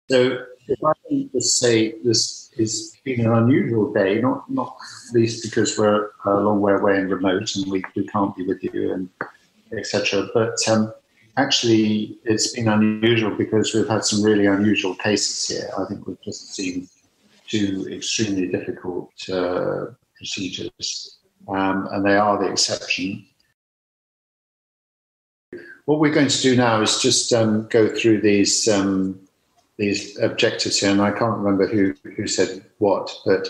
So if I can just say this has been an unusual day, not least because we're a long way away and remote and we can't be with you and etc. But actually it's been unusual because we've had some really unusual cases here. I think we've just seen two extremely difficult procedures, and they are the exception. What we're going to do now is just go through these objectives here, and I can't remember who said what, but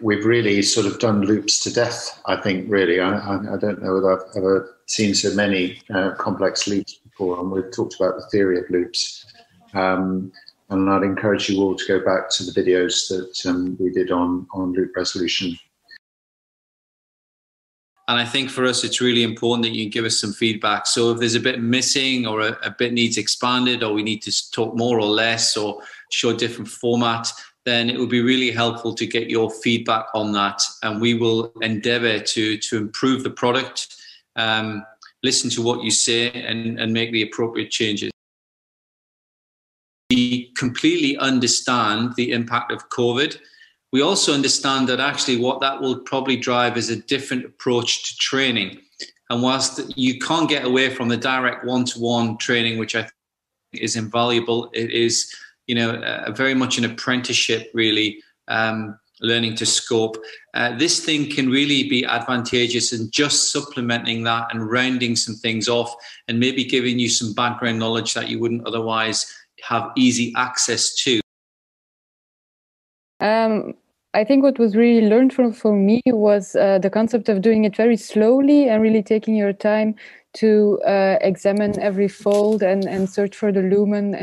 we've really sort of done loops to death, I think, really. I don't know whether I've ever seen so many complex loops before, and we've talked about the theory of loops. And I'd encourage you all to go back to the videos that we did on loop resolution. And I think for us, it's really important that you give us some feedback. So if there's a bit missing or a bit needs expanded, or we need to talk more or less or show a different format, then it would be really helpful to get your feedback on that. And we will endeavor to improve the product, listen to what you say and make the appropriate changes. We completely understand the impact of COVID. We also understand that actually what that will probably drive is a different approach to training. And whilst you can't get away from the direct one-to-one training, which I think is invaluable, it is, very much an apprenticeship, really, learning to scope. This thing can really be advantageous in just supplementing that and rounding some things off and maybe giving you some background knowledge that you wouldn't otherwise have easy access to. I think what was really learned for me was the concept of doing it very slowly and really taking your time to examine every fold and search for the lumen,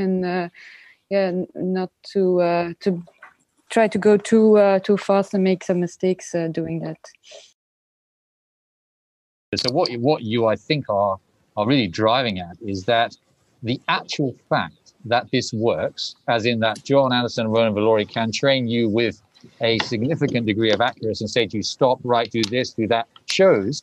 and not to try to go too fast and make some mistakes doing that. So what you I think are really driving at is that the actual fact that this works, as in that Joel Anderson and Ronan Valori can train you with a significant degree of accuracy and say to you, stop, right, do this, do that, shows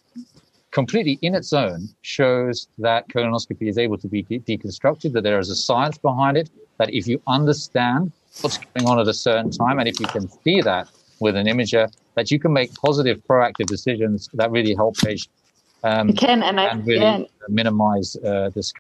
completely in its own, shows that colonoscopy is able to be deconstructed, that there is a science behind it, that if you understand what's going on at a certain time, and if you can see that with an imager, that you can make positive, proactive decisions that really help patients. You can, and really minimize this